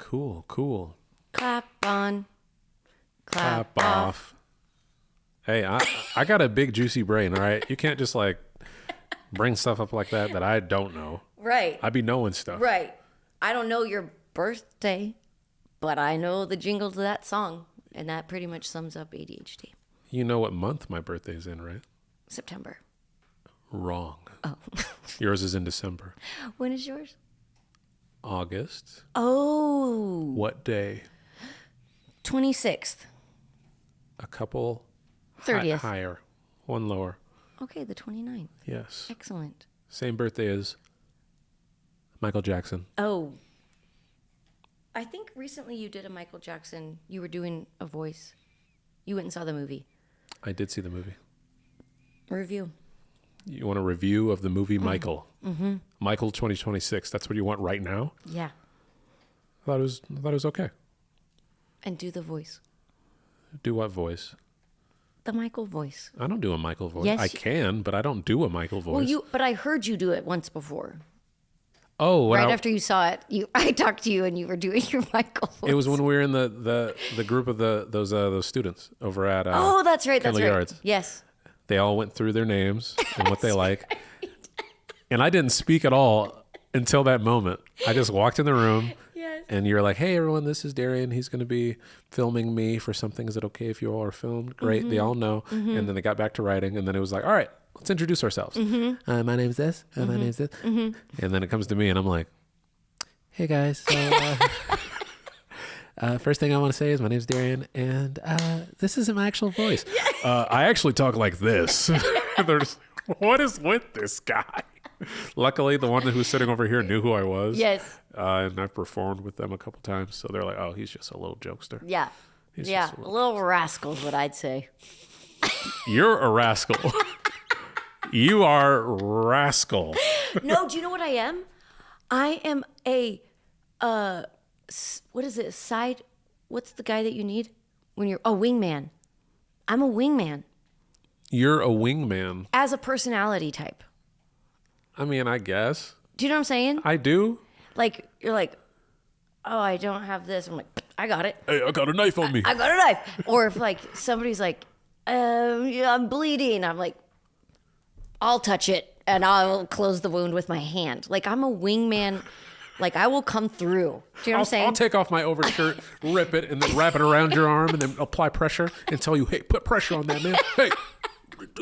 Cool. Clap on. Clap off. Hey, I got a big juicy brain, all right? You can't just like bring stuff up like that I don't know. Right. I be knowing stuff. Right. I don't know your birthday, but I know the jingle to that song, and that pretty much sums up ADHD. You know what month my birthday's in, right? September. Wrong. Oh. Yours is in December. When is yours? August. Oh. What day? 26th. A couple 30th. higher. One lower. Okay, the 29th. Yes. Excellent. Same birthday as Michael Jackson. Oh. I think recently you did a Michael Jackson. You were doing a voice. You went and saw the movie. I did see the movie. Review. You want a review of the movie Michael? Mm-hmm. Michael 2026. That's what you want right now? Yeah. I thought it was okay. And do the voice. Do what voice? The Michael voice. I don't do a Michael voice. Yes. I can, but I don't do a Michael voice. Well, but I heard you do it once before. Oh, Right after you saw it, I talked to you and you were doing your Michael voice. it was when we were in the group of those students over at oh, that's right. That's Kinley right. Yards. Yes. They all went through their names and what they like. And I didn't speak at all until that moment. I just walked in the room. Yes. And you're like, hey, everyone, this is Darrien. He's going to be filming me for something. Is it okay if you all are filmed? Great. Mm-hmm. They all know. Mm-hmm. And then they got back to writing. And then it was like, all right, let's introduce ourselves. Mm-hmm. My name's this. My name's this. Mm-hmm. And then it comes to me and I'm like, hey, guys. So, first thing I want to say is my name's Darrien. And this isn't my actual voice. Yes. I actually talk like this. They're just, what is with this guy? Luckily, the one who's sitting over here knew who I was. Yes. And I've performed with them a couple times. So they're like, oh, he's just a little jokester. Yeah. He's yeah. just A little rascal's what I'd say. You're a rascal. You are rascal. No, do you know what I am? I am a, what is it? What's the guy that you need when you're, wingman. I'm a wingman. You're a wingman. As a personality type. I mean, I guess. Do you know what I'm saying? I do. Like, you're like, oh, I don't have this. I'm like, I got it. Hey, I got a knife on me. I got a knife. Or if like somebody's like, yeah, I'm bleeding. I'm like, I'll touch it and I'll close the wound with my hand. Like I'm a wingman. Like I will come through. Do you know what I'm saying? I'll take off my overshirt, rip it, and then wrap it around your arm and then apply pressure and tell you, hey, put pressure on that, man. Hey,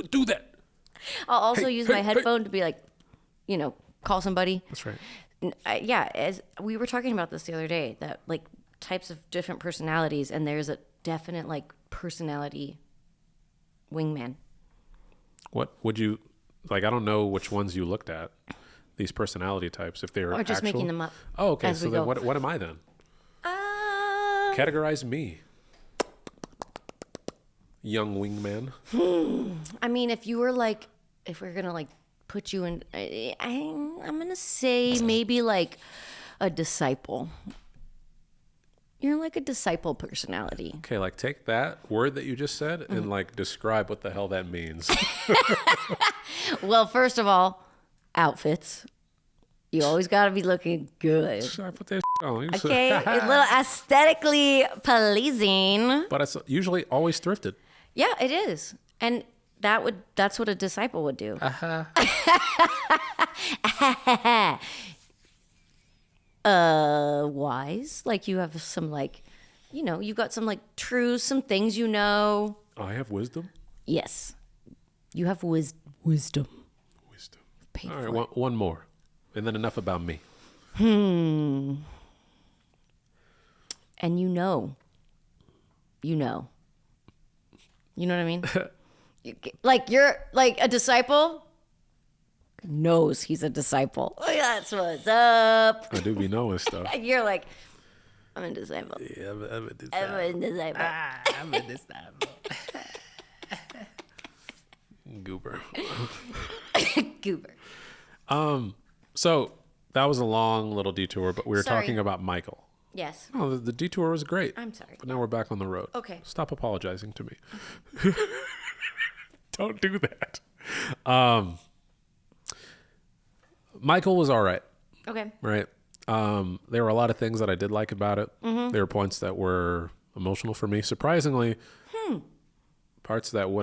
do that. I'll also use my headphone to be like, call somebody. That's right. Yeah, as we were talking about this the other day, that like types of different personalities, and there's a definite like personality wingman. What would you, like, I don't know which ones you looked at, these personality types, if they were Or just actual. making them up. Oh, okay. as So we then go. what am I then? Categorize me. Young wingman. I mean, if you were like, if we're gonna like put you in, I'm gonna say maybe like a disciple. You're like a disciple personality. Okay, like take that word that you just said and like describe what the hell that means. Well, first of all, outfits. You always gotta be looking good. I put that on. Okay, a little aesthetically pleasing. But it's usually always thrifted. Yeah, it is. And that's what a disciple would do. Wise. Like you have some like, you've got some like truths, some things I have wisdom. Yes. You have wisdom. Wisdom. Paid All for right, it. one more. And then enough about me. And you know what I mean? You're like a disciple knows he's a disciple. That's what's up. I do be knowing stuff. You're like, I'm a disciple. Yeah, I'm a disciple. I'm a disciple. I'm a disciple. Goober. Goober. So that was a long little detour, but we were Sorry. talking about Michael. Yes. Oh, the detour was great. I'm sorry. But now we're back on the road. Okay. Stop apologizing to me. Don't do that. Michael was all right. Okay. Right. There were a lot of things that I did like about it. Mm-hmm. There were points that were emotional for me. Surprisingly, parts that you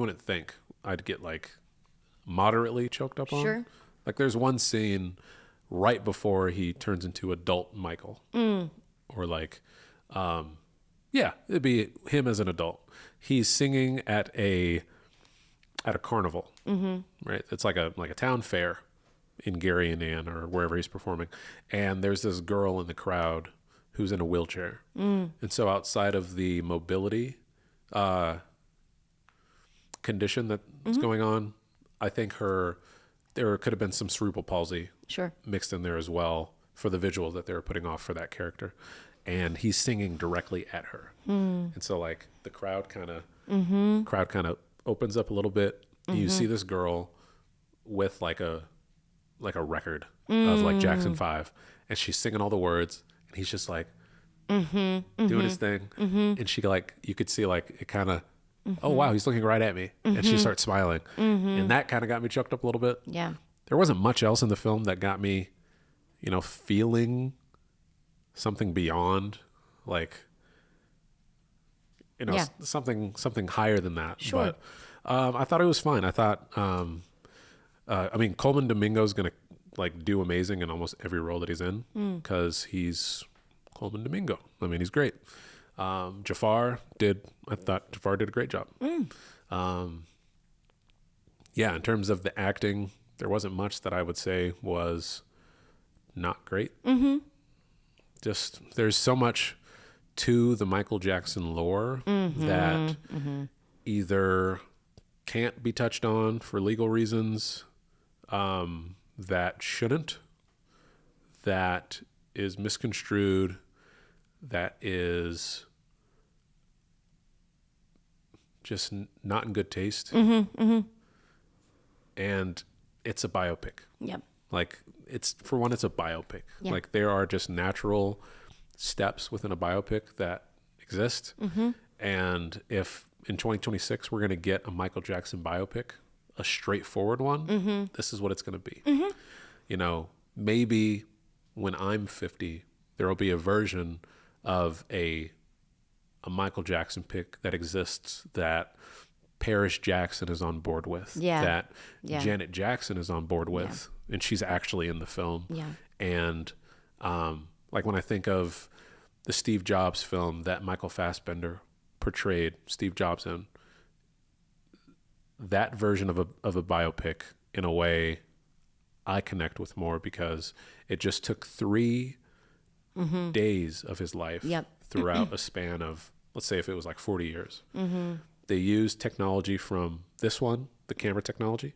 wouldn't think I'd get like moderately choked up on. Sure. Like there's one scene right before he turns into adult Michael. Or like, it'd be him as an adult. He's singing at a carnival, right? It's like a town fair in Gary, Indiana, or wherever he's performing. And there's this girl in the crowd who's in a wheelchair. And so outside of the mobility condition that's going on, I think there could have been some cerebral palsy Sure. mixed in there as well for the visual that they were putting off for that character. And he's singing directly at her. And so like the crowd kind of opens up a little bit. And you see this girl with like a record of like Jackson 5, and she's singing all the words, and he's just like doing his thing. And she like, you could see like it kind of, oh wow, he's looking right at me. And she starts smiling. And that kind of got me choked up a little bit. Yeah. There wasn't much else in the film that got me, feeling something beyond like, Yeah. something higher than that. Sure. But I thought it was fine. I thought, Coleman Domingo's going to like do amazing in almost every role that he's in because he's Coleman Domingo. I mean, he's great. I thought Jafar did a great job. In terms of the acting, there wasn't much that I would say was not great. Just there's so much to the Michael Jackson lore that either can't be touched on for legal reasons, that shouldn't, that is misconstrued, that is just not in good taste. And it's a biopic. Yep. Like it's a biopic. Yeah. Like there are just natural steps within a biopic that exist. And if in 2026 we're going to get a Michael Jackson biopic, a straightforward one, this is what it's going to be. Maybe when I'm 50, there will be a version of a Michael Jackson pick that exists that Paris Jackson is on board with, that Janet Jackson is on board with, and she's actually in the film. Yeah. And like when I think of the Steve Jobs film that Michael Fassbender portrayed Steve Jobs in, that version of a biopic, in a way, I connect with more because it just took 3 days of his life throughout a span of, let's say if it was like 40 years. They used technology from this one, the camera technology,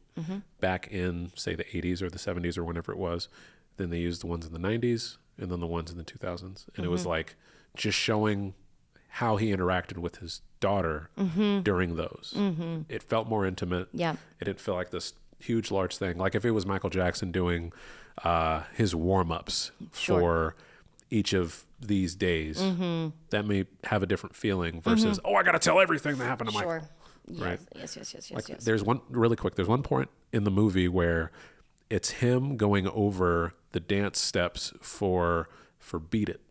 back in, say, the 80s or the 70s or whenever it was. Then they used the ones in the 90s and then the ones in the 2000s. And it was like just showing how he interacted with his daughter during those. It felt more intimate. Yeah. It didn't feel like this huge, large thing. Like if it was Michael Jackson doing his warm-ups for each of these days, that may have a different feeling versus, I got to tell everything that happened to Michael. Right? Yes. Like there's one point in the movie where it's him going over the dance steps for Beat It.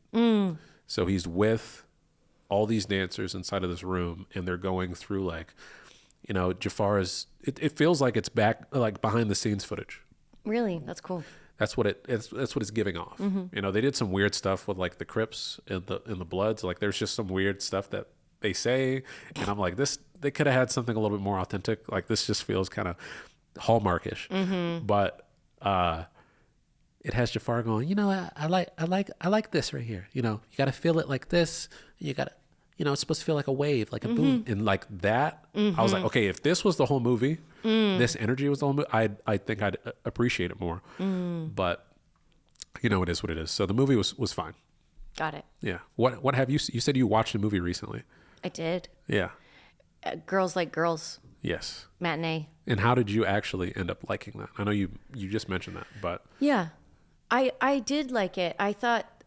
So he's with all these dancers inside of this room, and they're going through like, Jafar is. It feels like it's back, like behind the scenes footage. Really, that's cool. That's what it's giving off. They did some weird stuff with like the Crips and the Bloods. Like there's just some weird stuff that they say, and I'm like, they could have had something a little bit more authentic. Like this just feels kind of Hallmarkish. But it has Jafar going, I like this right here. You got to feel it like this. You got to, it's supposed to feel like a wave, like a boom, and like that. I was like, okay, if this was the whole movie, this energy was the whole movie, I think I'd appreciate it more. But it is what it is. So the movie was fine. Got it. Yeah. What have you said you watched a movie recently? I did. Yeah. Girls Like Girls. Yes. Matinee. And how did you actually end up liking that? I know you just mentioned that, but yeah, I did like it. I thought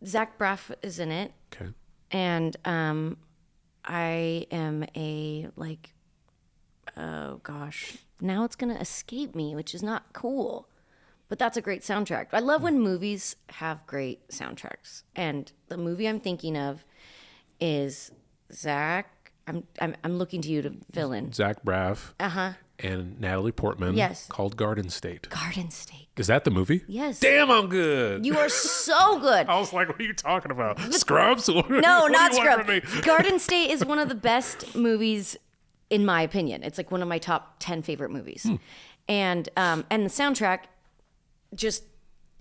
Zach Braff is in it. Okay. And I am oh gosh, now it's gonna escape me, which is not cool. But that's a great soundtrack. I love when movies have great soundtracks. And the movie I'm thinking of is Zach. I'm looking to you to fill in. Zach Braff. And Natalie Portman. Yes. Called Garden State. Garden State. Is that the movie? Yes. Damn, I'm good. You are so good. I was like, what are you talking about? Scrubs? No, not Scrubs. Garden State is one of the best movies, in my opinion. It's like one of my top 10 favorite movies. And the soundtrack just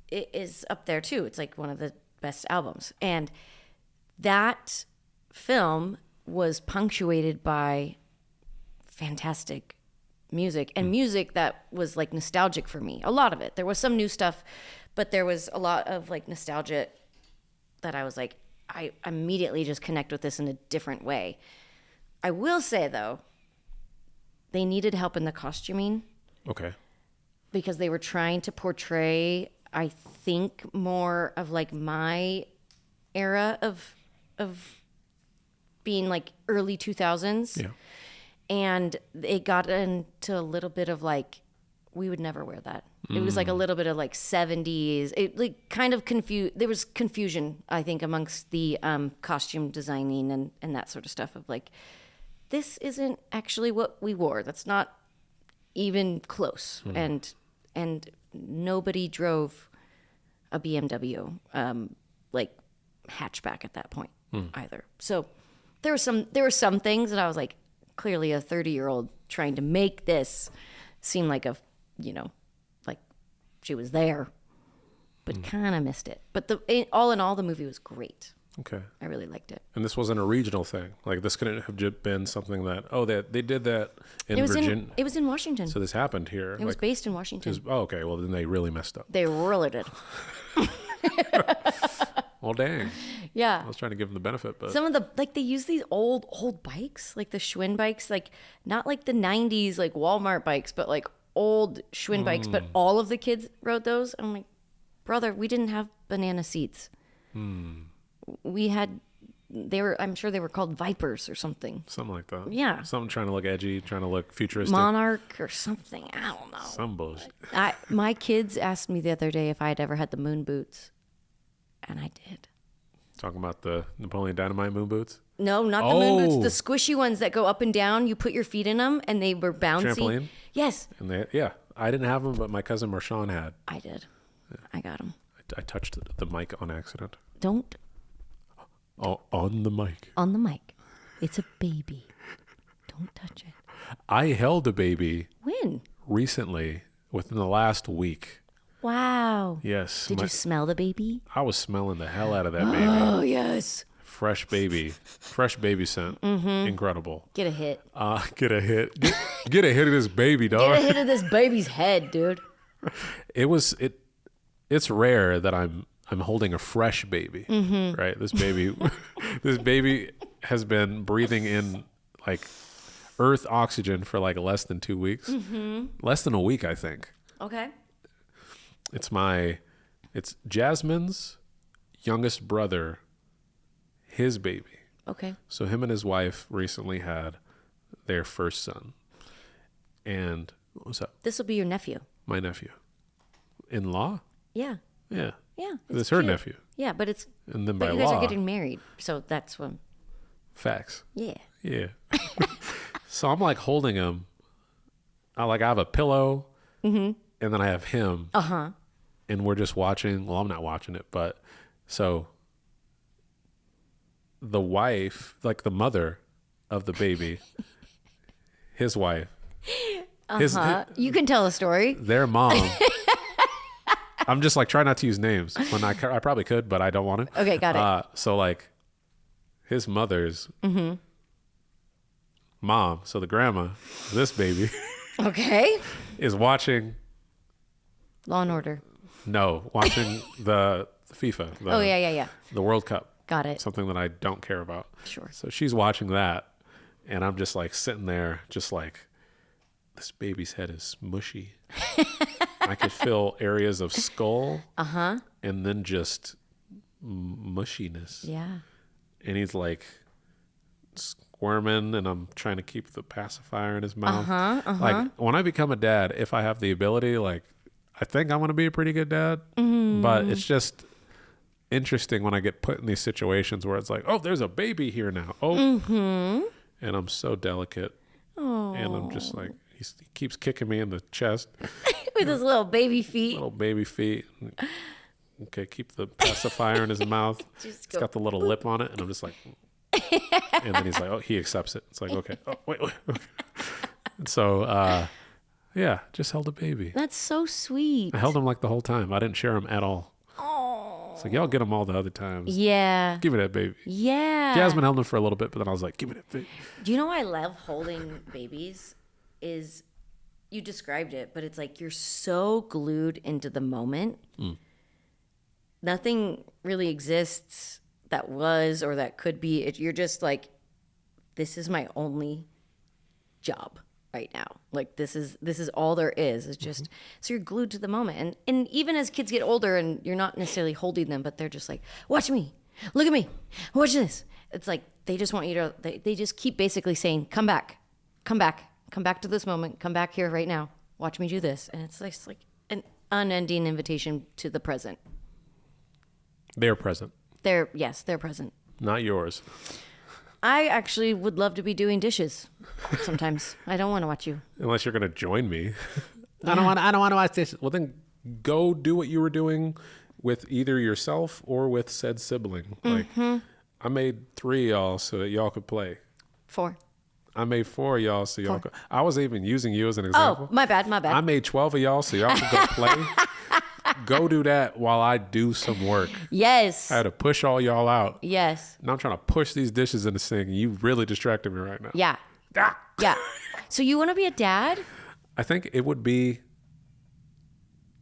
it is up there too. It's like one of the best albums. And that film was punctuated by fantastic music and music that was like nostalgic for me. A lot of it. There was some new stuff, but there was a lot of like nostalgia that I was like, I immediately just connect with this in a different way. I will say though, they needed help in the costuming. Okay. Because they were trying to portray, I think, more of like my era of being like early 2000s. Yeah. And it got into a little bit of like, we would never wear that. It was like a little bit of like 70s. It like kind of there was confusion, I think, amongst the costume designing and that sort of stuff of like, this isn't actually what we wore. That's not even close. And nobody drove a BMW like hatchback at that point either. So there were some things that I was like, clearly a 30-year-old trying to make this seem like like she was there, but kind of missed it. But all in all, the movie was great. Okay. I really liked it. And this wasn't a regional thing. Like this couldn't have been something that they did that in Virginia. It was in Washington. So this happened here. It was based in Washington. Okay. Well, then they really messed up. They really did. Well, dang. Yeah. I was trying to give them the benefit, but some of the like they use these old bikes, like the Schwinn bikes, like not like the 90s like Walmart bikes, but like old Schwinn bikes, but all of the kids rode those. I'm like, brother, we didn't have banana seats. We had I'm sure they were called Vipers or something. Something like that. Yeah. Something trying to look edgy, trying to look futuristic. Monarch or something. I don't know. Some bullshit. My kids asked me the other day if I had ever had the moon boots. And I did. Talking about the Napoleon Dynamite moon boots? No, not the moon boots. The squishy ones that go up and down. You put your feet in them, and they were bouncy. Trampoline? Yes. And I didn't have them, but my cousin Marshawn had. I did. Yeah. I got them. I touched the mic on accident. Don't. Oh, on the mic. On the mic. It's a baby. Don't touch it. I held a baby. When? Recently, within the last week. Wow. Yes. Did you smell the baby? I was smelling the hell out of that baby. Oh, yes. Fresh baby scent. Incredible. Get a hit. Get a hit. Get a hit of this baby, dog. Get a hit of this baby's head, dude. It's rare that I'm holding a fresh baby, right? This baby has been breathing in like earth oxygen for like less than 2 weeks, less than a week, I think. Okay. It's Jasmine's youngest brother, his baby. Okay. So him and his wife recently had their first son. And what's up? This will be your nephew. My nephew. In-law? Yeah. Yeah. Yeah. It's her nephew. Yeah, but it's and then by you guys law, are getting married, so that's when. Facts. Yeah. Yeah. So I'm like holding him. I have a pillow, and then I have him. And we're just watching. Well, I'm not watching it, but so the wife, like the mother of the baby, his wife, you can tell a story. Their mom. I'm just like trying not to use names when I probably could, but I don't want to. Okay, got it. So like his mother's mom, so the grandma, this baby, okay, is watching Law and Order. No, watching the FIFA. Yeah. The World Cup. Got it. Something that I don't care about. Sure. So she's watching that, and I'm just like sitting there, just like, this baby's head is mushy. I could feel areas of skull. And then just mushiness. Yeah. And he's like squirming, and I'm trying to keep the pacifier in his mouth. Like when I become a dad, if I have the ability, like I think I'm going to be a pretty good dad, but it's just interesting when I get put in these situations where it's like, oh, there's a baby here now. Oh, and I'm so delicate. And I'm just like, he keeps kicking me in the chest. With his little baby feet. Little baby feet. Okay, keep the pacifier in his mouth. It's got the little lip on it. And I'm just like, and then he's like, oh, he accepts it. It's like, okay. Oh, wait. Okay. And so, yeah, just held a baby. That's so sweet. I held him like the whole time. I didn't share him at all. Oh. It's like, y'all get him all the other times. Yeah. Give me that baby. Yeah. Jasmine held him for a little bit, but then I was like, give me that baby. Do you know why I love holding babies? Is you described it, but it's like you're so glued into the moment. Nothing really exists that was or that could be. You're just like, this is my only job right now. Like this is all there is. It's just so you're glued to the moment. And even as kids get older and you're not necessarily holding them, but they're just like, watch me, look at me, watch this. It's like they just want you to. They just keep basically saying, come back to this moment, come back here right now, watch me do this. And it's like an unending invitation to the present. They're present. They're present. Not yours. I actually would love to be doing dishes sometimes. I don't want to watch you. Unless you're going to join me. Yeah. I don't want to watch dishes. Well, then go do what you were doing with either yourself or with said sibling. Like, I made 3 of y'all so that y'all could play. 4. I made 4 of y'all so y'all could. I was even using you as an example. Oh, my bad. I made 12 of y'all so y'all could go play. Go do that while I do some work. Yes. I had to push all y'all out. Yes. Now I'm trying to push these dishes in the sink. And you really distracted me right now. Yeah. Ah. Yeah. So you want to be a dad? I think it would be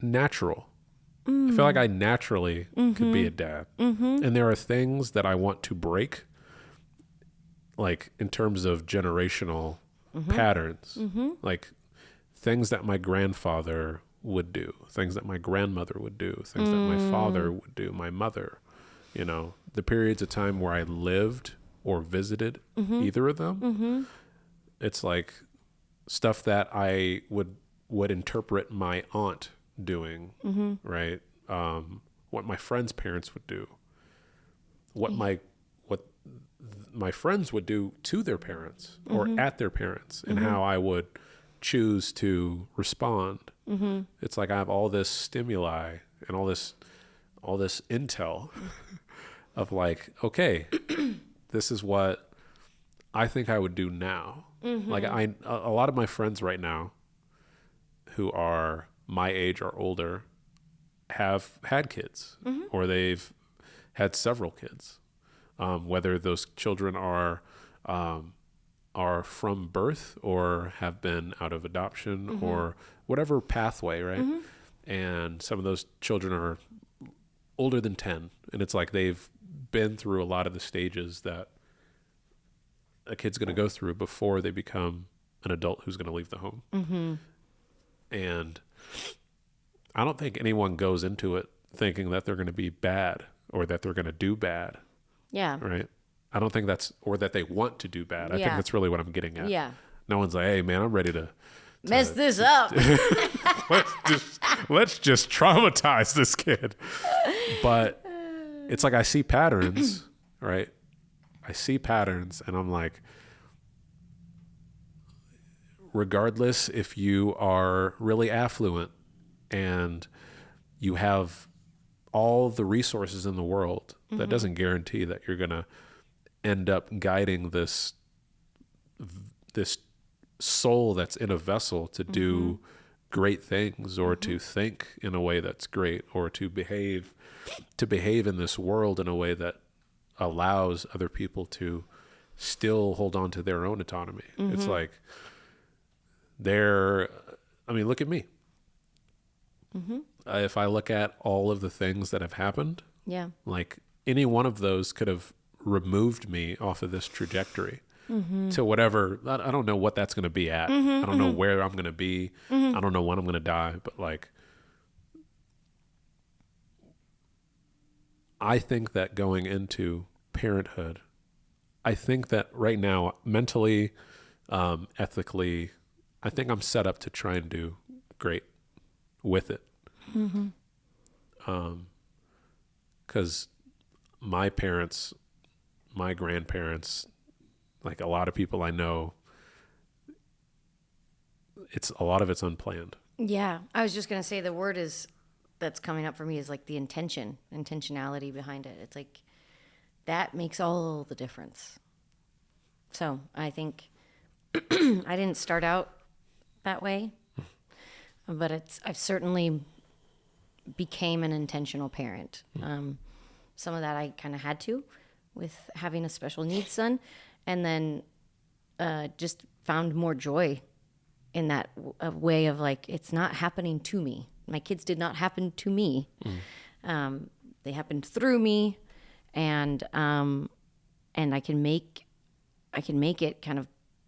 natural. I feel like I naturally could be a dad. And there are things that I want to break, like in terms of generational patterns, like things that my grandfather would do, things that my grandmother would do, things that my father would do, my mother, you know, the periods of time where I lived or visited either of them. It's like stuff that I would interpret my aunt doing, right? What my friends' parents would do, what my friends would do to their parents or at their parents, and how I would choose to respond. It's like I have all this stimuli and all this intel of like, okay, this is what I think I would do now. Like a lot of my friends right now who are my age or older have had kids or they've had several kids. Whether those children are from birth or have been out of adoption or whatever pathway, right? And some of those children are older than 10. And it's like they've been through a lot of the stages that a kid's going to go through before they become an adult who's going to leave the home. And I don't think anyone goes into it thinking that they're going to be bad or that they're going to do bad. Yeah. Right? I don't think or that they want to do bad. I think that's really what I'm getting at. Yeah. No one's like, hey, man, I'm ready to mess this up. let's just traumatize this kid. But it's like I see patterns, right? I see patterns and I'm like, regardless if you are really affluent and you have all the resources in the world, that doesn't guarantee that you're going to end up guiding this soul that's in a vessel to do great things or to think in a way that's great or to behave in this world in a way that allows other people to still hold on to their own autonomy. It's like look at me. If I look at all of the things that have happened, like any one of those could have removed me off of this trajectory to whatever. I don't know what that's going to be at. I don't know where I'm going to be. I don't know when I'm going to die, but like, I think that going into parenthood, I think that right now, mentally, ethically, I think I'm set up to try and do great with it. Because my parents, my grandparents, like a lot of people I know, a lot of it's unplanned. Yeah. I was just going to say the word that's coming up for me is like the intentionality behind it. It's like that makes all the difference. So I think I didn't start out that way, but I've certainly became an intentional parent. Some of that I kind of had to with having a special needs son, and then just found more joy in that way of like, it's not happening to me. My kids did not happen to me. They happened through me, and I can make it kind of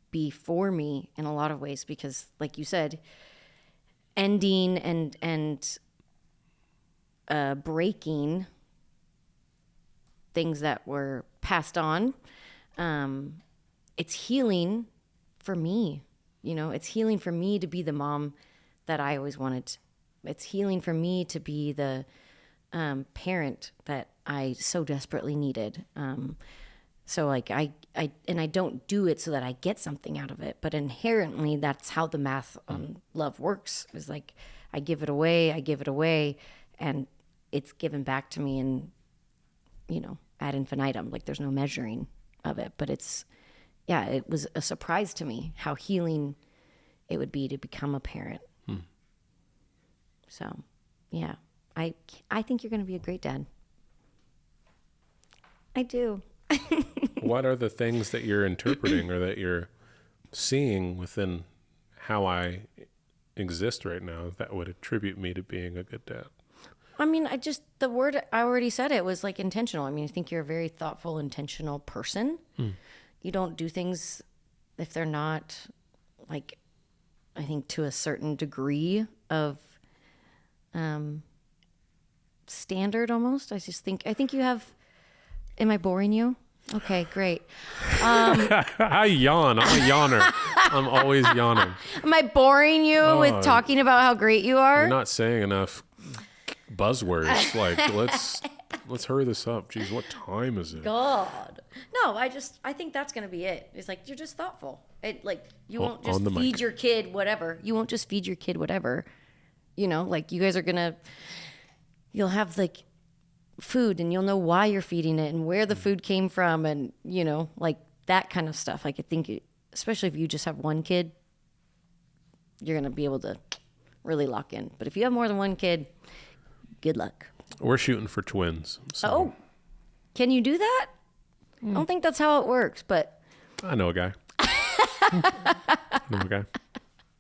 be for me in a lot of ways, because like you said, ending and breaking things that were passed on, it's healing for me. It's healing for me to be the mom that I always wanted. It's healing for me to be the parent that I so desperately needed. So like I don't do it so that I get something out of it, but inherently that's how the math on love works. Is like I give it away, and it's given back to me in, ad infinitum. Like there's no measuring of it, but it was a surprise to me how healing it would be to become a parent. So, yeah, I think you're going to be a great dad. I do. What are the things that you're interpreting or that you're seeing within how I exist right now that would attribute me to being a good dad? I mean, the word, I already said it, was like intentional. I mean, I think you're a very thoughtful, intentional person. You don't do things if they're not, like, I think to a certain degree of standard almost. I think you have, am I boring you? Okay, great. I yawn. I'm a yawner. I'm always yawning. Am I boring you with talking about how great you are? You're not saying enough buzzwords. Like, let's hurry this up. Jeez, what time is it? God. No, I think that's going to be it. It's like, you're just thoughtful. You won't just feed your kid whatever. You won't just feed your kid whatever. Like you guys are you'll have like food and you'll know why you're feeding it and where the food came from and, like that kind of stuff. Like I think, especially if you just have one kid, you're going to be able to really lock in. But if you have more than one kid, good luck. We're shooting for twins. So. Oh, can you do that? I don't think that's how it works, but. I know a guy.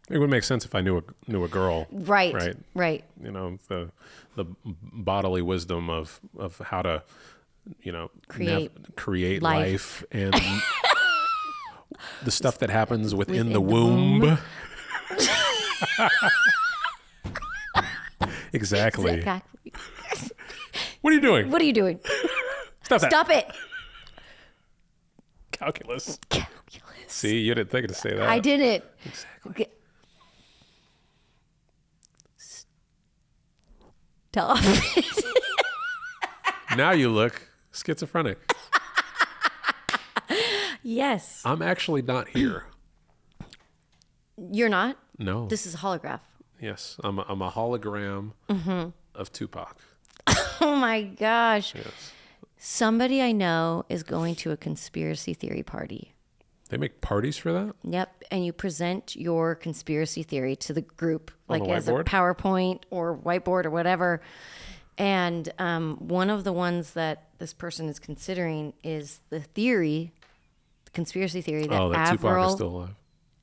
It would make sense if I knew a girl. Right. The bodily wisdom of how to, create life and the stuff that happens within the womb. Exactly. What are you doing? Stop it. Calculus. See, you didn't think to say that. I didn't. Exactly. Okay. Stop it. Now you look schizophrenic. Yes. I'm actually not here. You're not? No. This is a holograph. Yes, I'm a hologram of Tupac. Oh my gosh. Yes. Somebody I know is going to a conspiracy theory party. They make parties for that? Yep. And you present your conspiracy theory to the group, like as a whiteboard? PowerPoint or whiteboard or whatever. And one of the ones that this person is considering is the conspiracy theory that Tupac is still alive.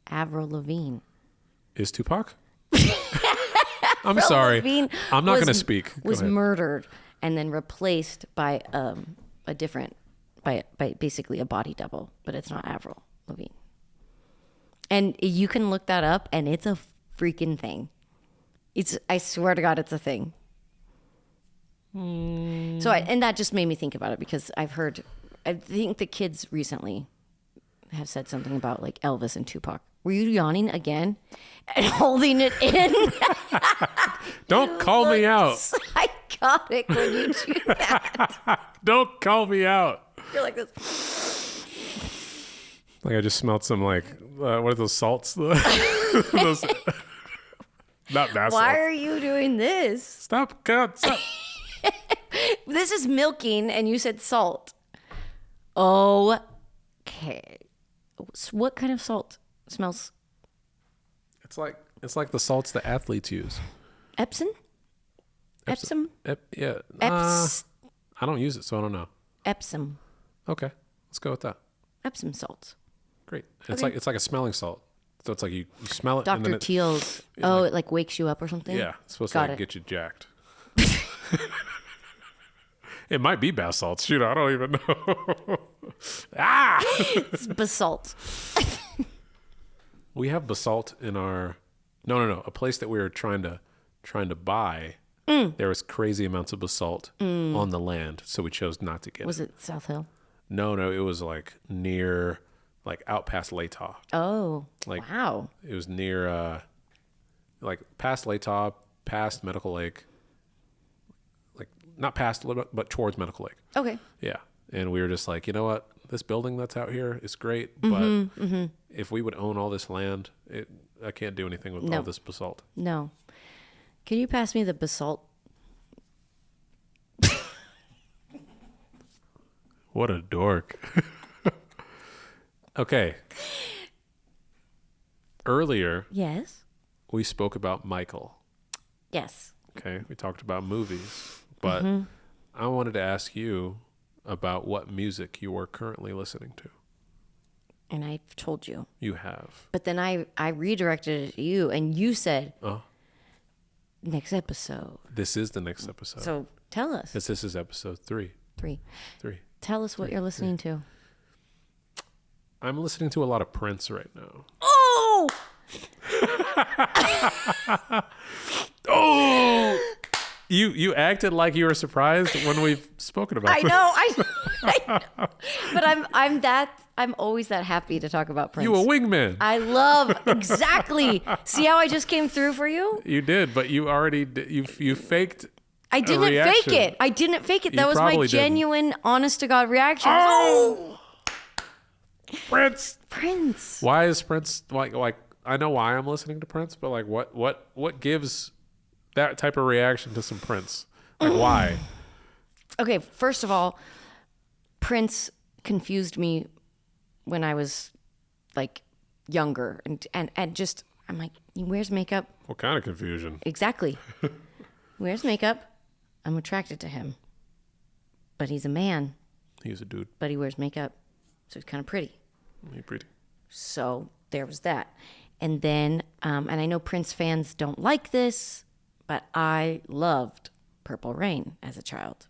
Avril Lavigne. Is Tupac? I'm sorry. Lavigne I'm not going to speak. Was murdered and then replaced by a different, by basically a body double, but it's not Avril Lavigne. And you can look that up, and it's a freaking thing. I swear to God, it's a thing. So, and that just made me think about it because I think the kids recently have said something about like Elvis and Tupac Were you yawning again and holding it in? Don't call me out. Psychotic when you do that. Don't call me out. You're like this. Like I just smelled some what are those salts? Those, not bath Why salts. are you doing this? Stop. God, stop. This is milking, and you said salt. Okay. What kind of salt smells? It's like the salts that athletes use. Epsom? Epsom? Yeah. I don't use it, so I don't know. Epsom. Okay, let's go with that. Epsom salts. Great. It's Okay. like a smelling salt. So it's like you smell it. And Dr. then Teal's. It like wakes you up or something? yeah, it's supposed Got to it. get you jacked. It might be bath salts. Shoot, I don't even know. It's basalt. We have basalt in our no. A place that we were trying to buy. There was crazy amounts of basalt on the land, so we chose not to get Was it. it South Hill? No, it was like near, like out past Latah. Oh, Like- wow. It was near, like past Latah, past Medical Lake. Like not past, but towards Medical Lake. Okay. Yeah, and we were just like, you know what, this building that's out here is great, but if we would own all this land, I can't do anything with all this basalt. No. Can you pass me the basalt? What a dork. Okay. Earlier, Yes. we spoke about Michael. Yes. Okay. We talked about movies, but I wanted to ask you about what music you are currently listening to. And I've told you. You have. But then I redirected it to you, and you said, Oh, next episode. this is the next episode. So tell us. This is episode 3. 3. Tell us what you're listening to. I'm listening to a lot of Prince right now. Oh! Oh! You acted like you were surprised when we've spoken about I Prince. know. I know. But I'm always that happy to talk about Prince. You a wingman. I love exactly. See how I just came through for you? You did, but you already you faked. I didn't fake reaction. it. I didn't fake it. You That was my probably didn't. genuine, honest to God reaction. Oh! Prince. Prince. Why is Prince like? I know why I'm listening to Prince, but like, what gives that type of reaction to some Prince? Like, why? Okay, first of all, Prince confused me when I was like younger, and just I'm like, he wears makeup. What kind of confusion? Exactly. Wears makeup. I'm attracted to him. But he's a man, He's a dude. but he wears makeup. So he's kind of pretty. He's pretty. So there was that. And then, and I know Prince fans don't like this, but I loved Purple Rain as a child.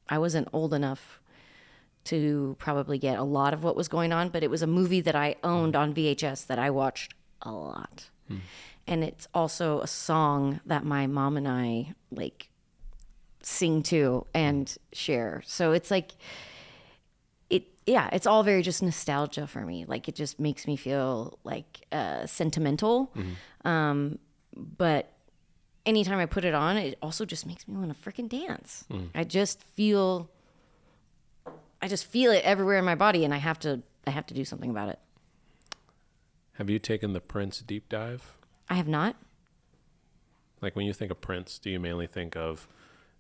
I wasn't old enough to probably get a lot of what was going on, but it was a movie that I owned on VHS that I watched a lot. And it's also a song that my mom and I like sing to and share. So it's like, it's all very just nostalgia for me. Like it just makes me feel like sentimental. But anytime I put it on, it also just makes me want to freaking dance. I just feel it everywhere in my body, and I have to do something about it. Have you taken the Prince deep dive? I have not. Like when you think of Prince, do you mainly think of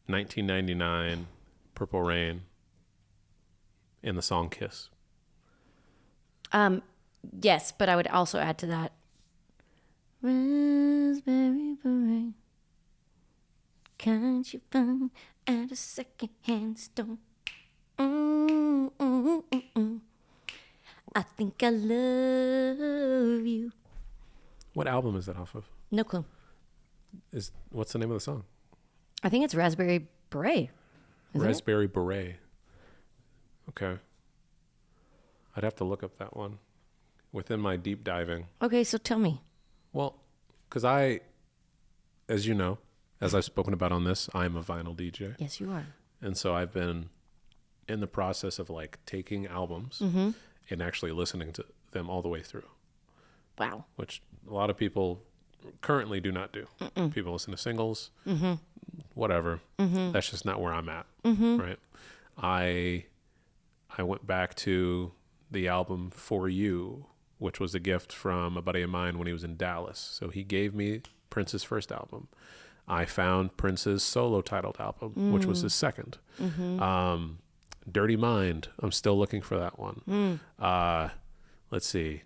1999, Purple Rain, and the song Kiss? Yes, but I would also add to that. Raspberry beret, can't you find at a secondhand store? I think I love you. What album is that off of? No clue. What's the name of the song? I think it's Raspberry Beret. Isn't it? Raspberry Beret. Okay. I'd have to look up that one within my deep diving. Okay, so tell me. Well, because as you know, as I've spoken about on this, I'm a vinyl DJ. Yes, you are. And so I've been in the process of like taking albums and actually listening to them all the way through. Wow. which a lot of people currently do not do. People listen to singles, whatever. That's just not where I'm at, right? I went back to the album For You, which was a gift from a buddy of mine when he was in Dallas. So he gave me Prince's first album. I found Prince's solo titled album, which was his second. Dirty Mind, I'm still looking for that one. Let's see.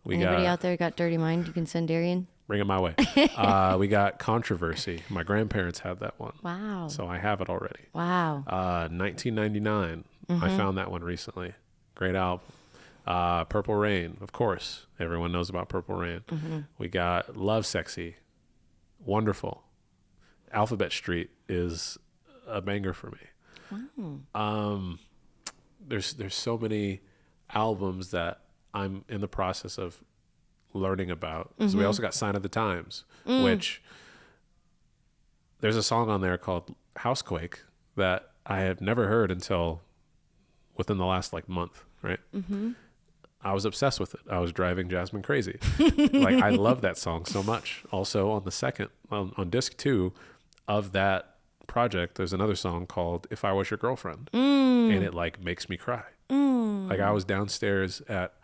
Anybody out there got Dirty Mind? You can send Darrien. Bring it my way. We got Controversy. My grandparents had that one. Wow. So I have it already. Wow. 1999. I found that one recently. Great album. Purple Rain, of course. Everyone knows about Purple Rain. We got Love Sexy. Wonderful. Alphabet Street is a banger for me. Wow. There's so many albums that I'm in the process of learning about. So we also got Sign of the Times, which there's a song on there called Housequake that I have never heard until within the last month, right? I was obsessed with it. I was driving Jasmine crazy. I love that song so much. Also on the second, on disc 2 of that project, there's another song called If I Was Your Girlfriend. And it makes me cry. I was downstairs at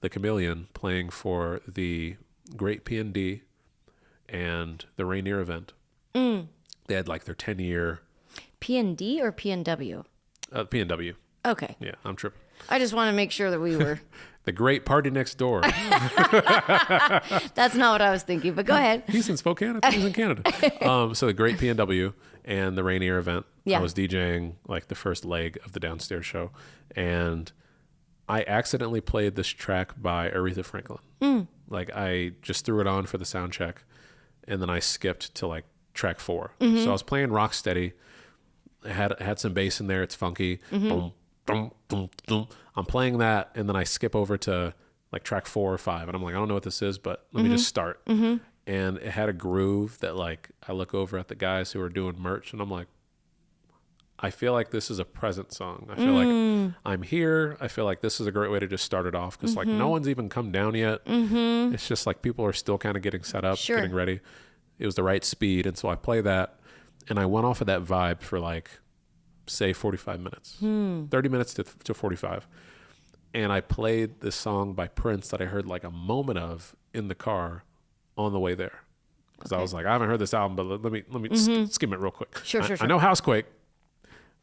the Chameleon playing for the Great P&D and the Rainier event. They had their 10-year... P&D or P&W? P&W. Okay. Yeah, I'm tripping. I just want to make sure that we were... The Great Party Next Door. That's not what I was thinking, but go ahead. He's in Spokane. I think he's in Canada. So the Great P&W and the Rainier event. Yeah. I was DJing the first leg of the downstairs show, and I accidentally played this track by Aretha Franklin. I just threw it on for the sound check, and then I skipped to track 4. So I was playing Rocksteady. I had some bass in there. It's funky. Boom, boom, boom, boom. I'm playing that, and then I skip over to track 4 or 5, and I'm I don't know what this is, but let me just start. And it had a groove that I look over at the guys who are doing merch, and I'm I feel like this is a present song. I feel like I'm here. I feel like this is a great way to just start it off because no one's even come down yet. It's just people are still kind of getting set up, getting ready. It was the right speed, and so I play that, and I went off of that vibe for say 45 minutes, 30 minutes to 45. And I played this song by Prince that I heard a moment of in the car on the way there. Because I was I haven't heard this album, but let me skim it real quick. Sure. I know Housequake,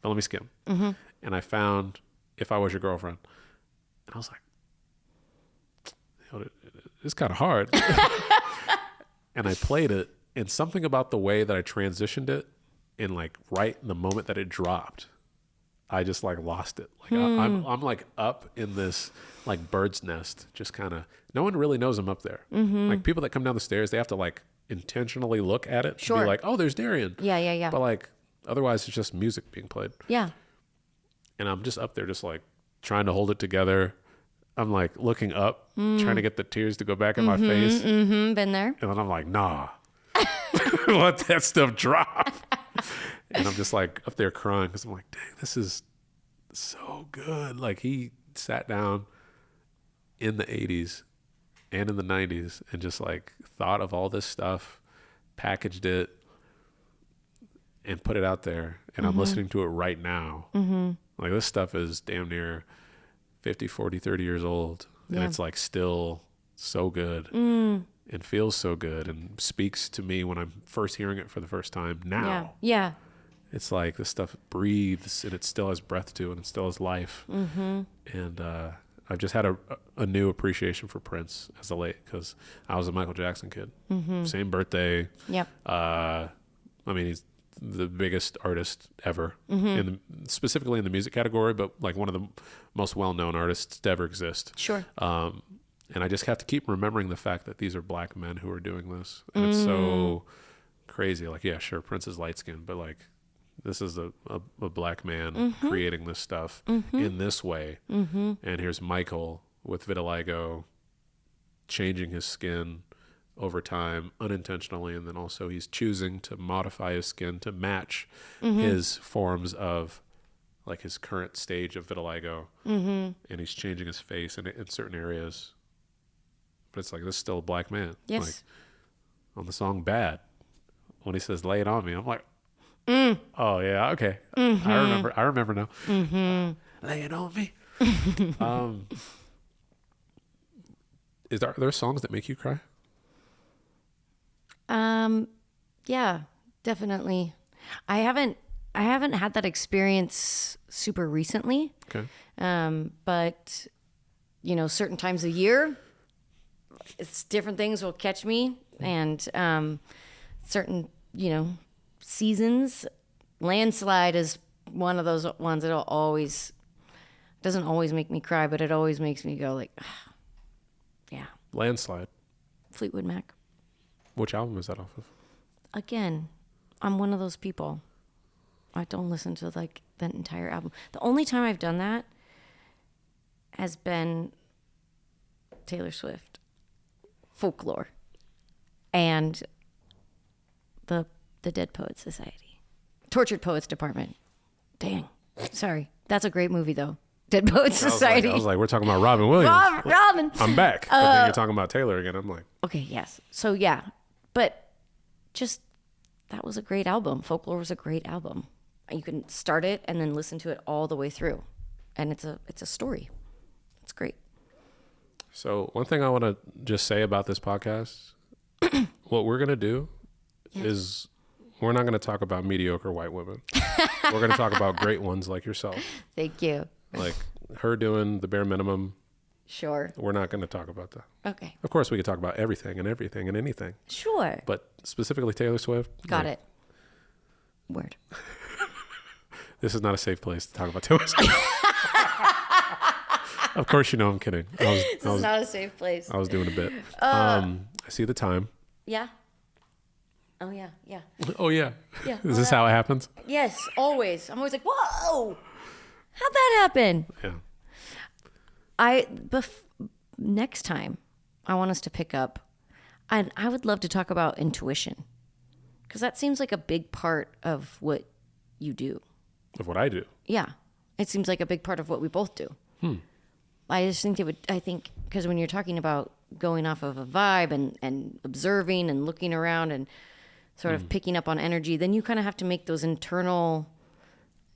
but let me skim. And I found If I Was Your Girlfriend. And I was it's kind of hard. And I played it, and something about the way that I transitioned it and right in the moment that it dropped, I just lost it. I'm up in this bird's nest, just kind of, no one really knows I'm up there. People that come down the stairs, they have to intentionally look at it to be oh, there's Darrien. Yeah. But otherwise it's just music being played. Yeah. And I'm just up there just trying to hold it together. I'm looking up, trying to get the tears to go back in my face. Been there. And then I'm nah. Let that stuff drop. And I'm just up there crying because I'm dang, this is so good. He sat down in the 80s and in the 90s and just thought of all this stuff, packaged it, and put it out there. And I'm listening to it right now. This stuff is damn near 50, 40, 30 years old. And it's still so good. And feels so good and speaks to me when I'm first hearing it for the first time now. Yeah. It's this stuff breathes and it still has breath to it and it still has life. And I've just had a new appreciation for Prince as of late because I was a Michael Jackson kid. Same birthday. Yep. He's the biggest artist ever, specifically in the music category, but one of the most well-known artists to ever exist. Sure. And I just have to keep remembering the fact that these are black men who are doing this. And it's so crazy. Yeah, sure, Prince is light-skinned, but this is a black man creating this stuff in this way. And here's Michael with vitiligo changing his skin over time unintentionally. And then also he's choosing to modify his skin to match his forms of his current stage of vitiligo. And he's changing his face in certain areas. but it's like, this is still a black man. Yes. Like, on the song Bad, when he says, lay it on me, I'm like, oh, yeah, okay. I remember now. Lay it on me. Are there songs that make you cry? Yeah, definitely. I haven't had that experience super recently. Okay. But you know, certain times of year, it's different things will catch me, and certain, you know, seasons. Landslide is one of those ones that'll always, doesn't always make me cry, but it always makes me go like, yeah. Landslide. Fleetwood Mac. Which album is that off of? Again, I'm one of those people. I don't listen to like the entire album. The only time I've done that has been Taylor Swift, Folklore, and the Dead Poets Society, Tortured Poets Department. Dang, sorry, that's a great movie though. Dead Poets Society. I was like, we're talking about Robin Williams. Robin. I'm back. But then you're talking about Taylor again. I'm like, okay, yes. So yeah, but just that was a great album. Folklore was a great album. You can start it and then listen to it all the way through, and it's a story. It's great. So one thing I want to just say about this podcast, what we're gonna do is we're not gonna talk about mediocre white women. We're gonna talk about great ones like yourself. Thank you. Like her doing the bare minimum. Sure. We're not going to talk about that. Okay. Of course, we could talk about everything and anything. Sure. But specifically Taylor Swift. Got it. Word. This is not a safe place to talk about Taylor Swift. Of course, you know I'm kidding. This is not a safe place. I was doing a bit. I see the time. Yeah. Oh, yeah. Yeah. Oh, yeah. Yeah. Is this how it happens? Yes, always. I'm always like, whoa, how'd that happen? Yeah. Next time, I want us to pick up, and I would love to talk about intuition, because that seems like a big part of what you do. Of what I do. Yeah, it seems like a big part of what we both do. I just think because when you're talking about going off of a vibe and observing and looking around and sort of picking up on energy, then you kind of have to make those internal,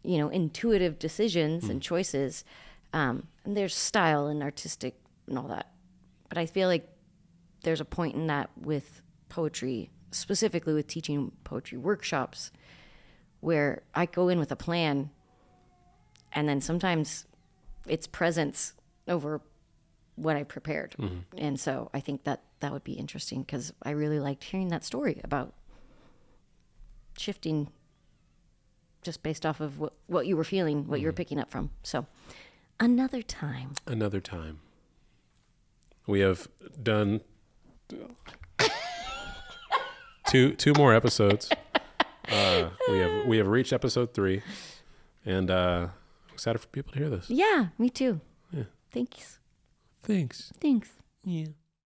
you know, intuitive decisions and choices. And there's style and artistic and all that. But I feel like there's a point in that with poetry, specifically with teaching poetry workshops, where I go in with a plan, and then sometimes it's presence over what I prepared. And so I think that would be interesting, because I really liked hearing that story about shifting just based off of what you were feeling, what you were picking up from. So another time. We have done two more episodes. We have reached episode 3, and I'm excited for people to hear this. Yeah, me too. Yeah. Thanks. Thanks. Thanks. Yeah.